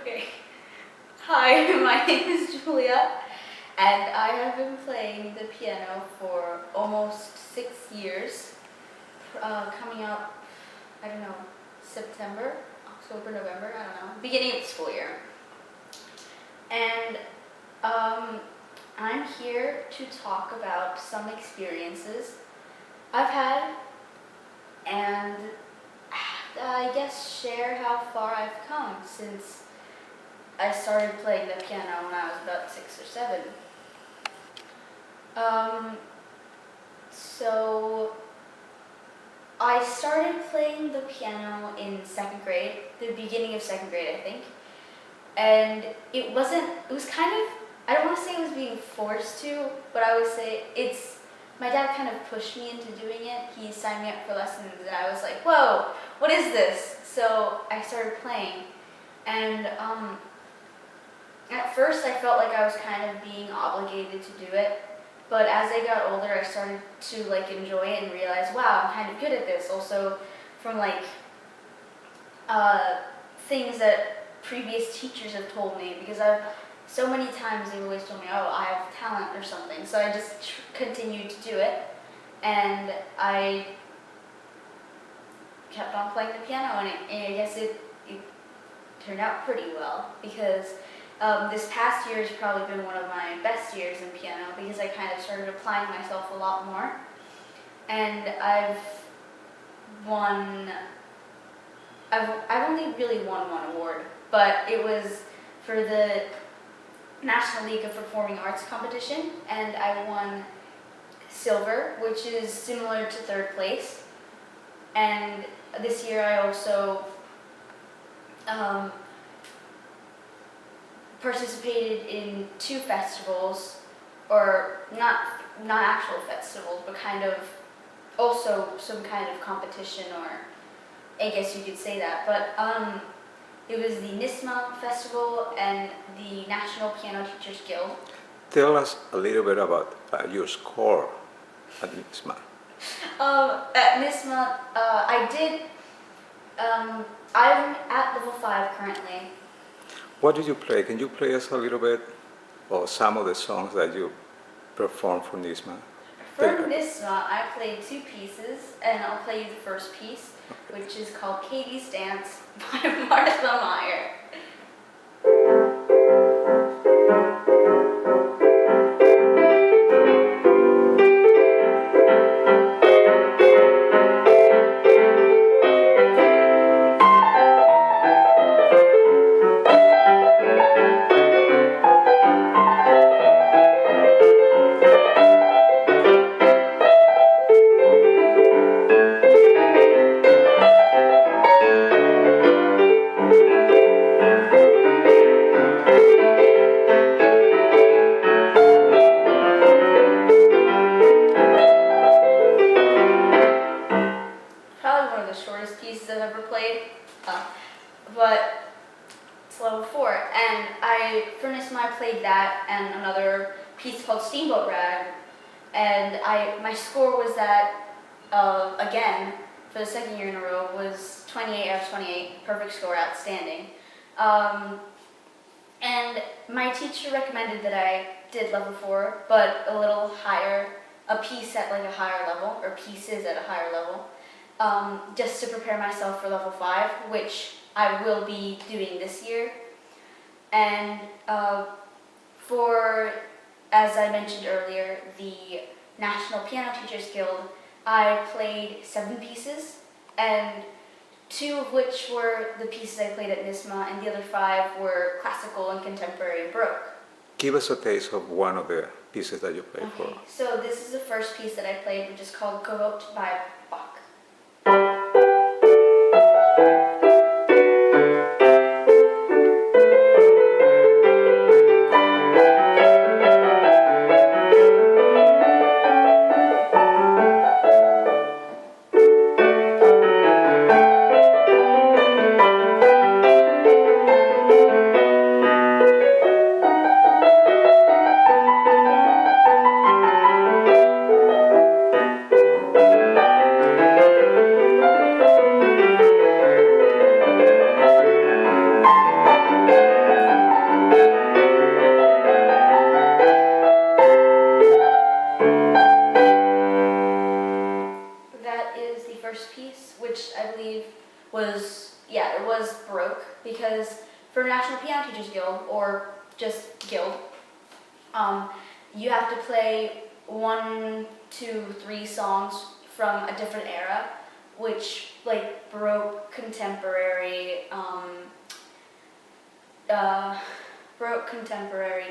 Okay. Hi, my name is Julia, and I have been playing the piano for almost 6 years. Coming up, I don't know, September, October, November, I don't know, beginning of the school year. And I'm here to talk about some experiences I've had, and I guess share how far I've come since I started playing the piano when I was about 6 or 7. So I started playing the piano in 2nd grade, the beginning of 2nd grade, I think. And it was kind of, I don't want to say it was being forced to, but I would say my dad kind of pushed me into doing it. He signed me up for lessons and I was like, whoa, what is this? So I started playing. And at first I felt like I was kind of being obligated to do it. But as I got older, I started to enjoy it and realize, wow, I'm kind of good at this. Also from things that previous teachers have told me, because so many times they've always told me, oh, I have talent or something. So I just continued to do it, and I kept on playing the piano, and I guess it turned out pretty well, because this past year has probably been one of my best years in piano, because I kind of started applying myself a lot more, and I've only really won one award, but it was for the National League of Performing Arts competition, and I won silver, which is similar to 3rd place. And this year I also participated in 2 festivals, or not actual festivals, but kind of also some kind of competition, or I guess you could say that. But it was the NISMA Festival and the National Piano Teachers Guild. Tell us a little bit about your score at NISMA. At NISMA, I'm at level 5 currently. What did you play? Can you play us a little bit of some of the songs that you performed for NISMA? For NISMA, I played 2 pieces, and I'll play you the first piece, which is called Katie's Dance by Martha Meyer. Pieces I've ever played, but it's level 4, and for NISMA I played that and another piece called Steamboat Rag, and my score was that, again, for the 2nd year in a row, was 28 out of 28, perfect score, outstanding. And my teacher recommended that I did level 4, but a little higher, a piece at a higher level, or pieces at a higher level. Just to prepare myself for level 5, which I will be doing this year. And as I mentioned earlier, the National Piano Teachers Guild, I played 7 pieces, and 2 of which were the pieces I played at NISMA, and the other 5 were classical and contemporary and Baroque. Give us a taste of one of the pieces that you played for. So this is the first piece that I played, which is called Gavotte by Bach. because for National Piano Teachers Guild, or just Guild, you have to play 1, 2, 3 songs from a different era, which like Baroque, contemporary,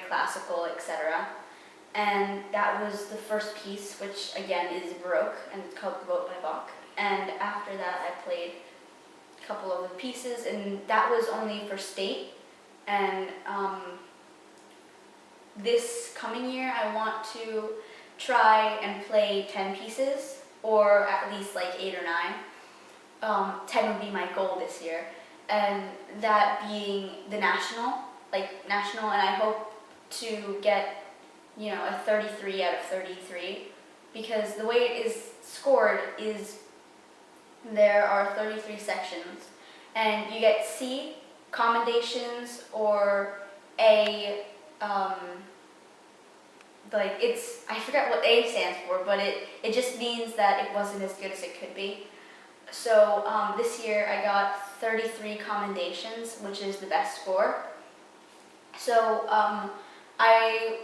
classical, etc. And that was the first piece, which again is Baroque, and it's called The Boat by Bach. And after that I played a couple of the pieces, and that was only for state. And this coming year I want to try and play 10 pieces, or at least like 8 or 9. 10 would be my goal this year. And that being the national, and I hope to get, a 33 out of 33, because the way it is scored is there are 33 sections, and you get C, commendations, or A, I forget what A stands for, but it just means that it wasn't as good as it could be. So this year I got 33 commendations, which is the best score. So I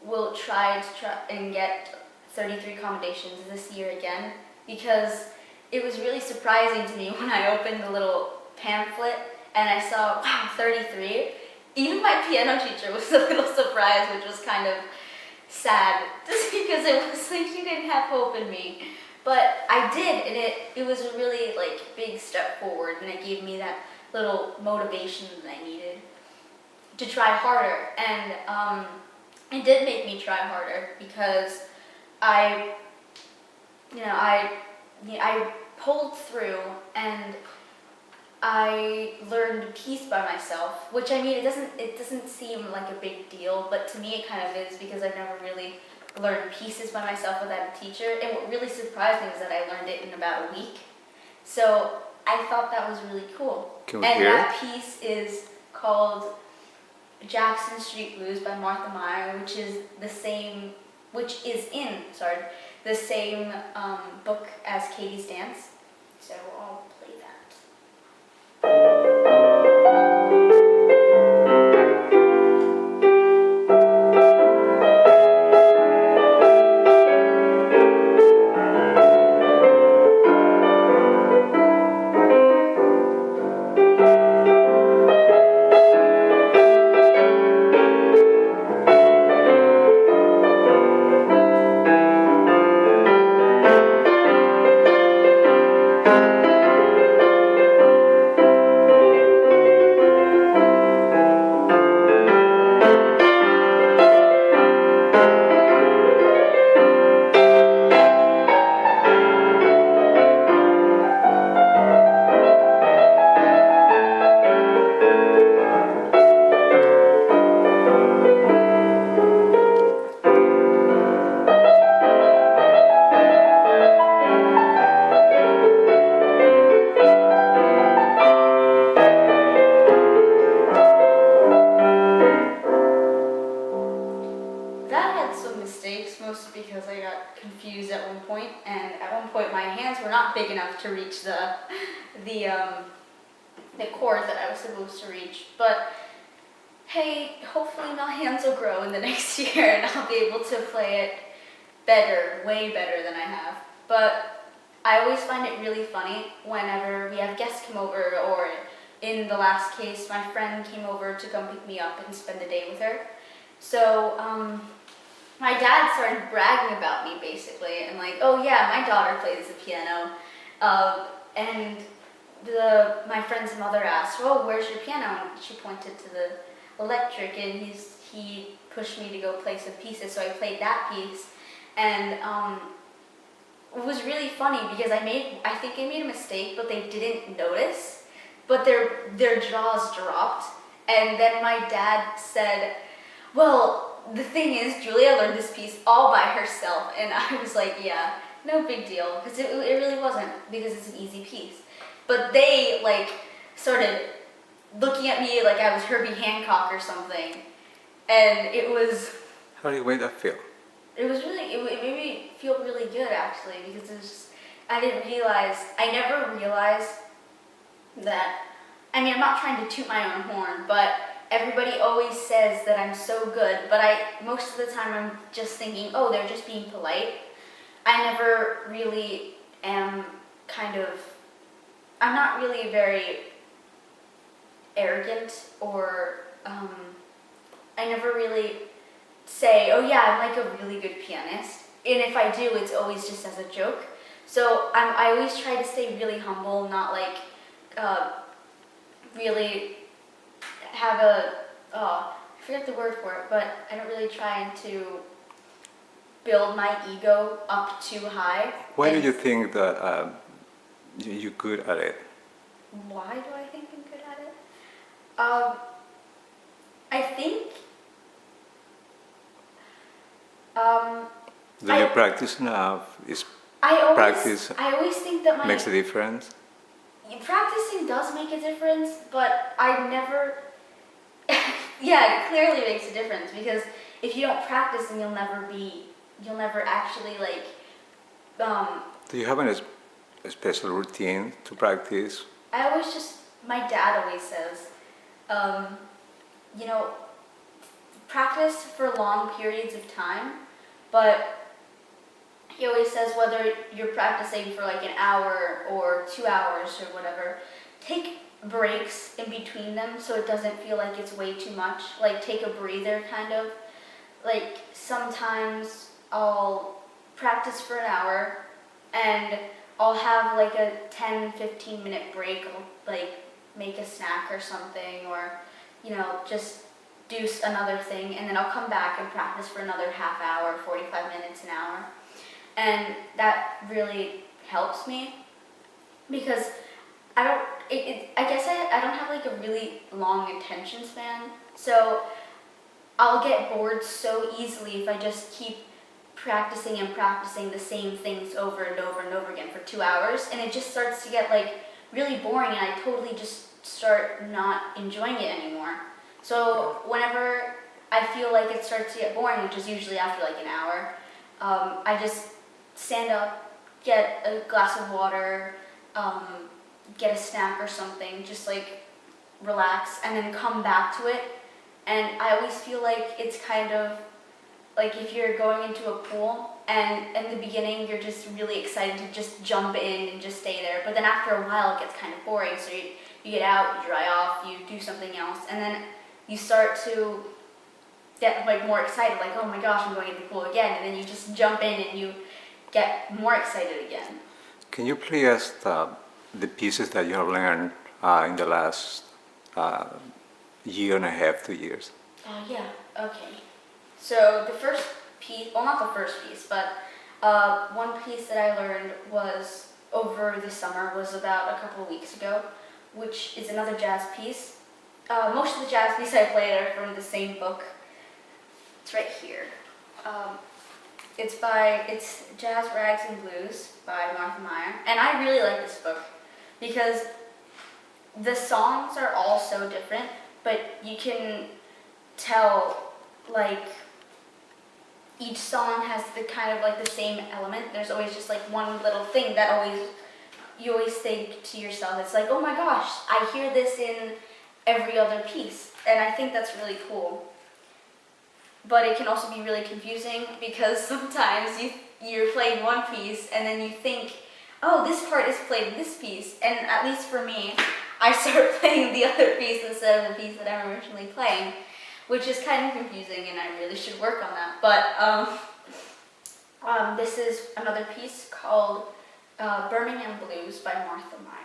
will try and get 33 commendations this year again, because it was really surprising to me when I opened the little pamphlet and I saw, wow, 33. Even my piano teacher was a little surprised, which was kind of sad, just because it was like she didn't have hope in me. But I did, and it was a really big step forward, and it gave me that little motivation that I needed to try harder. And it did make me try harder, because I pulled through, and I learned a piece by myself, which it doesn't seem like a big deal, but to me it kind of is, because I've never really learned pieces by myself without a teacher. And what really surprised me is that I learned it in about a week. So I thought that was really cool. Can we hear that piece is called Jackson Street Blues by Martha Meyer, which is in the same book as Katie's Dance. So I'll play that. Mostly because I got confused at one point, and at one point my hands were not big enough to reach the chord that I was supposed to reach. But hey, hopefully my hands will grow in the next year, and I'll be able to play it better, way better than I have. But I always find it really funny whenever we have guests come over, or in the last case, my friend came over to come pick me up and spend the day with her. So my dad started bragging about me, basically, and oh yeah, my daughter plays the piano. And my friend's mother asked, oh, where's your piano? And she pointed to the electric, and he pushed me to go play some pieces, so I played that piece. And it was really funny, because I think I made a mistake, but they didn't notice, but their jaws dropped. And then my dad said, well, the thing is, Julia learned this piece all by herself. And I was like, yeah, no big deal, because it really wasn't, because it's an easy piece. But they started looking at me like I was Herbie Hancock or something, and it was. How do you make that feel? It was really. It made me feel really good, actually, because it was just, I never realized that I mean, I'm not trying to toot my own horn, but everybody always says that I'm so good, but most of the time I'm just thinking, oh, they're just being polite. I never really am I'm not really very arrogant, or I never really say, oh yeah, I'm like a really good pianist. And if I do, it's always just as a joke. So I always try to stay really humble, not like really have I forget the word for it, but I don't really try to build my ego up too high. Why do you think that you're good at it? Why do I think I'm good at it? I think Do you practice enough? Is I practice always think that makes a difference? practicing does make a difference, but I never. Yeah, it clearly makes a difference, because if you don't practice, then you'll never actually like. Do you have a special routine to practice? My dad always says, you know, practice for long periods of time, but he always says whether you're practicing for like an hour or 2 hours or whatever, take breaks in between them so it doesn't feel like it's way too much. Like take a breather kind of. Like sometimes I'll practice for an hour and I'll have like a 10-15 minute break. I'll like make a snack or something, or just do another thing, and then I'll come back and practice for another half hour, 45 minutes, an hour. And that really helps me, because I guess I don't have like a really long attention span, so I'll get bored so easily if I just keep practicing and practicing the same things over and over and over again for 2 hours, and it just starts to get like really boring, and I totally just start not enjoying it anymore. So whenever I feel like it starts to get boring, which is usually after like an hour, I just stand up, get a glass of water, get a snack or something, just like relax, and then come back to it. And I always feel like it's kind of like if you're going into a pool, and in the beginning you're just really excited to just jump in and just stay there, but then after a while it gets kind of boring, so you get out, you dry off, you do something else, and then you start to get like more excited, like, oh my gosh, I'm going into the pool again, and then you just jump in and you get more excited again. Can you play us the pieces that you have learned in the last year and a half, 2 years? Yeah, okay. So the first piece, well, not the first piece, but one piece that I learned was over the summer, was about a couple of weeks ago, which is another jazz piece. Most of the jazz pieces I played are from the same book. It's right here. It's Jazz, Rags, and Blues by Martha Meyer. And I really like this book because the songs are all so different, but you can tell, like, each song has the kind of like the same element. There's always just like one little thing that you always think to yourself, it's like, oh my gosh, I hear this in every other piece. And I think that's really cool. But it can also be really confusing because sometimes you're playing one piece and then you think, oh, this part is played in this piece. And at least for me, I start playing the other piece instead of the piece that I'm originally playing, which is kind of confusing, and I really should work on that. But this is another piece called Birmingham Blues by Martha Meyer.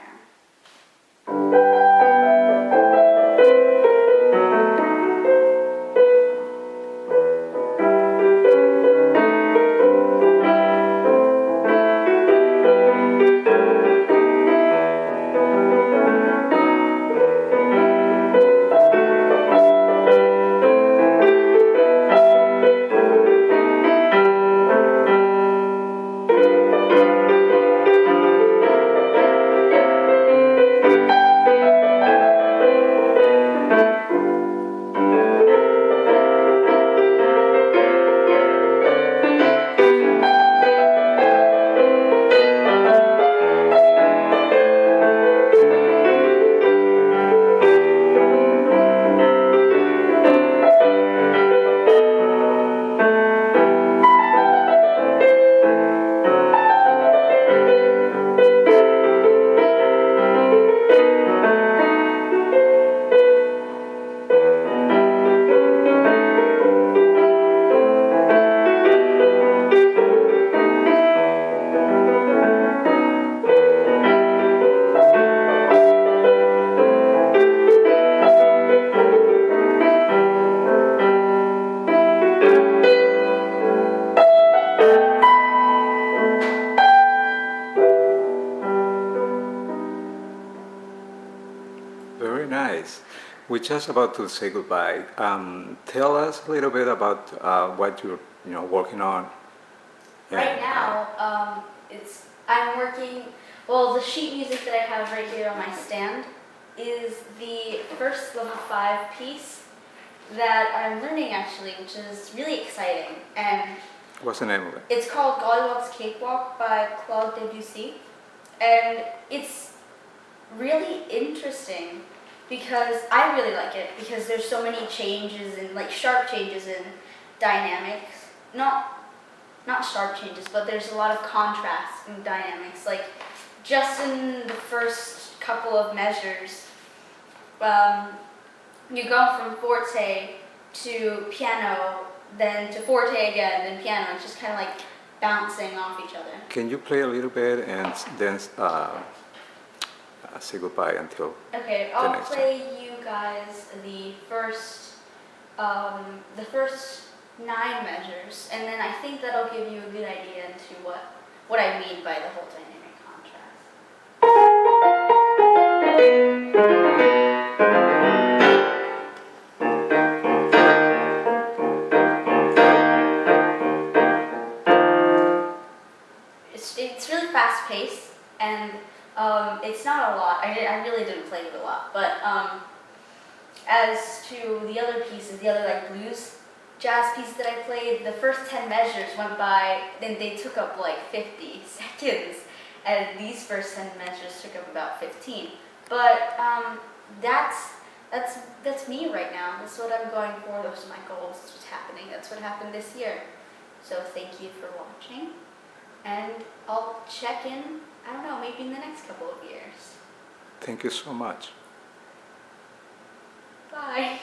just about to say goodbye. Tell us a little bit about what you're working on. Right And, now, I'm working. Well, the sheet music that I have right here on my stand is the first level 5 piece that I'm learning actually, which is really exciting. And what's the name of it? it's called Gollywog's Cakewalk by Claude Debussy, and it's really interesting because I really like it because there's so many changes and like sharp changes in dynamics. Not sharp changes, but there's a lot of contrast in dynamics. Like just in the first couple of measures, you go from forte to piano, then to forte again, then piano. It's just kind of like bouncing off each other. Can you play a little bit and then say goodbye until Okay, the I'll next time? play you guys the first 9 measures, and then I think that'll give you a good idea into what I mean by the whole dynamic contrast. It's really fast paced, and it's not a lot. I really didn't play it a lot, but as to the other pieces, the other like blues jazz pieces that I played, the first 10 measures went by, then they took up like 50 seconds, and these first 10 measures took up about 15. But that's me right now. That's what I'm going for. Those are my goals. That's what's happening. That's what happened this year. So thank you for watching, and I'll check in, I don't know, maybe in the next couple of years. Thank you so much. Bye.